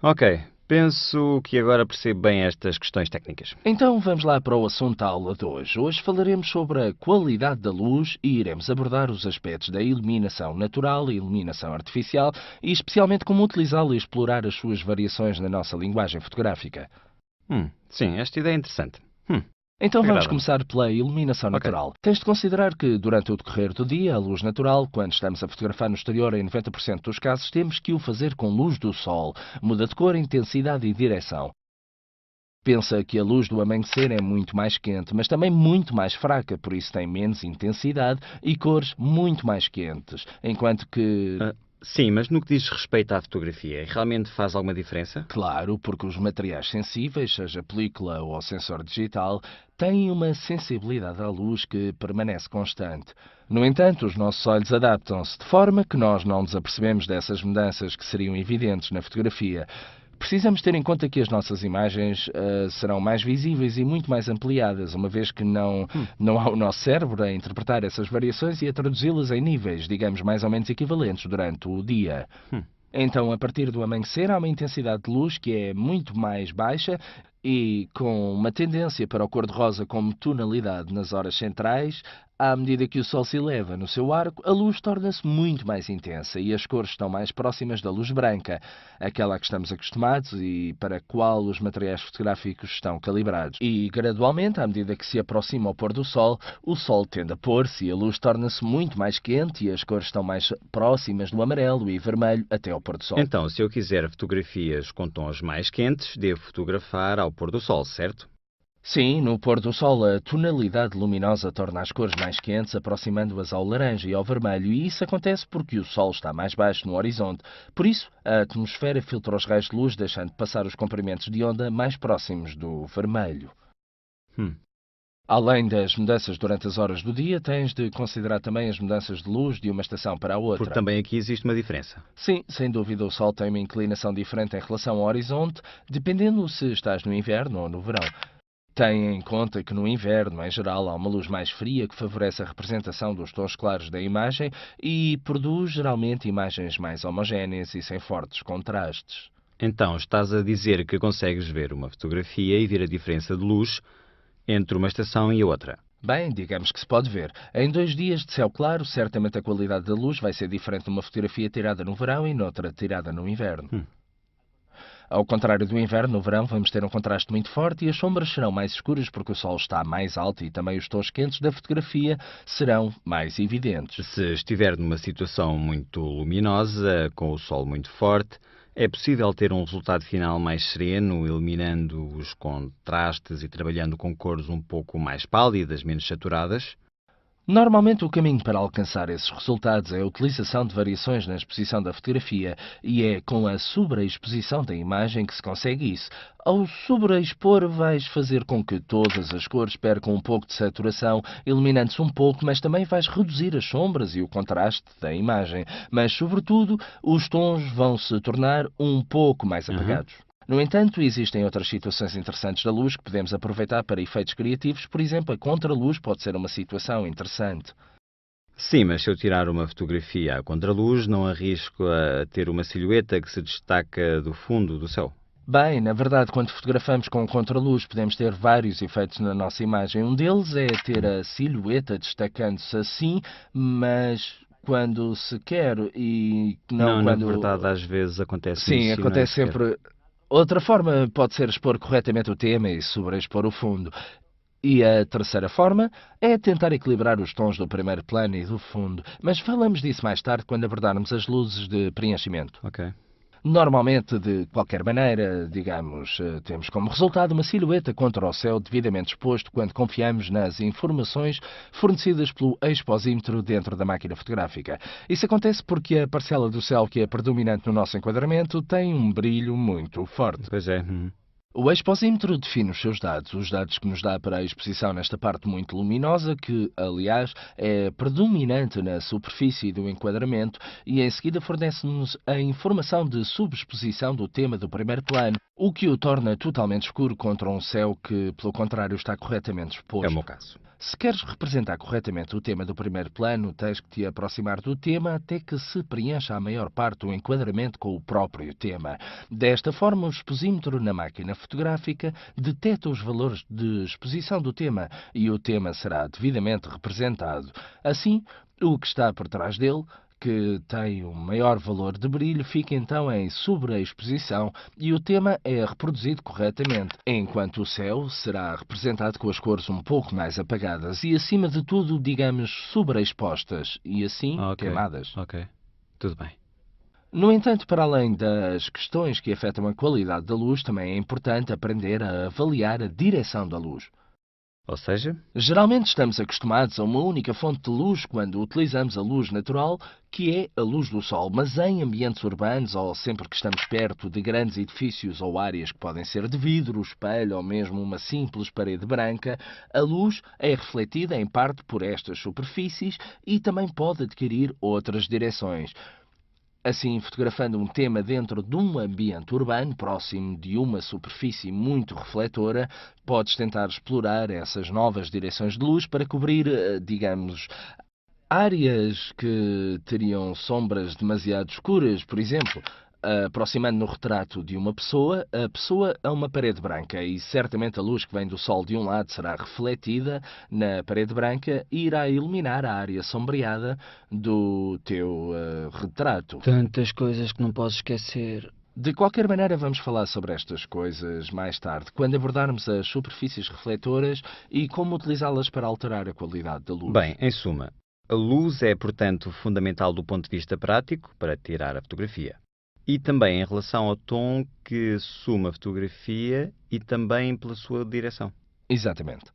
Ok, penso que agora percebo bem estas questões técnicas. Então vamos lá para o assunto da aula de hoje. Hoje falaremos sobre a qualidade da luz e iremos abordar os aspectos da iluminação natural e iluminação artificial e especialmente como utilizá-la e explorar as suas variações na nossa linguagem fotográfica. Sim, esta ideia é interessante. Então vamos Agrada-me. começar pela iluminação Ok. natural. Tens de considerar que durante o decorrer do dia, a luz natural, quando estamos a fotografar no exterior, em 90% dos casos, temos que o fazer com luz do sol. Muda de cor, intensidade e direção. Pensa que a luz do amanhecer é muito mais quente, mas também muito mais fraca, por isso tem menos intensidade e cores muito mais quentes. Enquanto que, Sim, mas no que diz respeito à fotografia, realmente faz alguma diferença? claro, porque os materiais sensíveis, seja película ou sensor digital, têm uma sensibilidade à luz que permanece constante. No entanto, os nossos olhos adaptam-se de forma que nós não nos apercebemos dessas mudanças que seriam evidentes na fotografia. Precisamos ter em conta que as nossas imagens serão mais visíveis e muito mais ampliadas, uma vez que não há o nosso cérebro a interpretar essas variações e a traduzi-las em níveis, digamos, mais ou menos equivalentes durante o dia. Hum. Então, a partir do amanhecer, há uma intensidade de luz que é muito mais baixa e com uma tendência para o cor-de-rosa como tonalidade nas horas centrais. À medida que o Sol se eleva no seu arco, a luz torna-se muito mais intensa e as cores estão mais próximas da luz branca, aquela a que estamos acostumados e para a qual os materiais fotográficos estão calibrados. E, gradualmente, à medida que se aproxima o pôr do Sol, o Sol tende a pôr-se e a luz torna-se muito mais quente e as cores estão mais próximas do amarelo e vermelho até ao pôr do Sol. Então, se eu quiser fotografias com tons mais quentes, devo fotografar ao pôr do sol, certo? Sim, no pôr do sol a tonalidade luminosa torna as cores mais quentes, aproximando-as ao laranja e ao vermelho, e isso acontece porque o sol está mais baixo no horizonte. Por isso, a atmosfera filtra os raios de luz, deixando passar os comprimentos de onda mais próximos do vermelho. Hum. Além das mudanças durante as horas do dia, tens de considerar também as mudanças de luz de uma estação para a Porque outra. também aqui existe uma diferença. Sim, sem dúvida, o Sol tem uma inclinação diferente em relação ao horizonte, dependendo se estás no inverno ou no verão. Tenha em conta que no inverno, em geral, há uma luz mais fria que favorece a representação dos tons claros da imagem e produz geralmente imagens mais homogéneas e sem fortes contrastes. Então, estás a dizer que consegues ver uma fotografia e ver a diferença de luz entre uma estação e a outra. Bem, digamos que se pode ver. Em 2 dias de céu claro, certamente a qualidade da luz vai ser diferente numa fotografia tirada no verão e noutra tirada no inverno. Ao contrário do inverno, no verão vamos ter um contraste muito forte e as sombras serão mais escuras porque o sol está mais alto e também os tons quentes da fotografia serão mais evidentes. Se estiver numa situação muito luminosa, com o sol muito forte, é possível ter um resultado final mais sereno, eliminando os contrastes e trabalhando com cores um pouco mais pálidas, menos saturadas? Normalmente, o caminho para alcançar esses resultados é a utilização de variações na exposição da fotografia e é com a sobreexposição da imagem que se consegue isso. Ao sobreexpor, vais fazer com que todas as cores percam um pouco de saturação, eliminando-se um pouco, mas também vais reduzir as sombras e o contraste da imagem. Mas, sobretudo, os tons vão se tornar um pouco mais apagados. No entanto, existem outras situações interessantes da luz que podemos aproveitar para efeitos criativos. Por exemplo, a contraluz pode ser uma situação interessante. Sim, mas se eu tirar uma fotografia à contraluz, não arrisco a ter uma silhueta que se destaca do fundo do céu. Bem, na verdade, quando fotografamos com contraluz, podemos ter vários efeitos na nossa imagem. Um deles é ter a silhueta destacando-se assim, mas quando se quer e não Não, na quando... verdade, às vezes acontece Sim, isso e não é acontece isso que quero. sempre. Outra forma pode ser expor corretamente o tema e sobreexpor o fundo. E a terceira forma é tentar equilibrar os tons do primeiro plano e do fundo. Mas falamos disso mais tarde quando abordarmos as luzes de preenchimento. Ok. Normalmente, de qualquer maneira, digamos, temos como resultado uma silhueta contra o céu devidamente exposto quando confiamos nas informações fornecidas pelo exposímetro dentro da máquina fotográfica. Isso acontece porque a parcela do céu que é predominante no nosso enquadramento tem um brilho muito forte. Pois é. O exposímetro define os dados que nos dá para a exposição nesta parte muito luminosa, que, aliás, é predominante na superfície do enquadramento, e em seguida fornece-nos a informação de subexposição do tema do primeiro plano. o que o torna totalmente escuro contra um céu que, pelo contrário, está corretamente É o exposto. meu caso. Se queres representar corretamente o tema do primeiro plano, tens que te aproximar do tema até que se preencha a maior parte do enquadramento com o próprio tema. Desta forma, o exposímetro na máquina fotográfica detecta os valores de exposição do tema e o tema será devidamente representado. Assim, o que está por trás dele, que tem um maior valor de brilho, fica então em sobreexposição e o tema é reproduzido corretamente, enquanto o céu será representado com as cores um pouco mais apagadas e, acima de tudo, digamos, sobreexpostas e, assim, Ok, queimadas. ok. Tudo bem. No entanto, para além das questões que afetam a qualidade da luz, também é importante aprender a avaliar a direção da luz. Ou seja, Geralmente estamos acostumados a uma única fonte de luz quando utilizamos a luz natural, que é a luz do sol, mas em ambientes urbanos ou sempre que estamos perto de grandes edifícios ou áreas que podem ser de vidro, espelho ou mesmo uma simples parede branca, a luz é refletida em parte por estas superfícies e também pode adquirir outras direções. Assim, fotografando um tema dentro de um ambiente urbano, próximo de uma superfície muito refletora, podes tentar explorar essas novas direções de luz para cobrir, digamos, áreas que teriam sombras demasiado escuras, por exemplo. Aproximando no retrato de uma pessoa, a pessoa é uma parede branca e certamente a luz que vem do sol de um lado será refletida na parede branca e irá iluminar a área sombreada do teu retrato. tantas coisas que não posso esquecer. De qualquer maneira, vamos falar sobre estas coisas mais tarde, quando abordarmos as superfícies refletoras e como utilizá-las para alterar a qualidade da luz. Bem, em suma, a luz é, portanto, fundamental do ponto de vista prático para tirar a fotografia. E também em relação ao tom que assume a fotografia e também pela sua direção. Exatamente.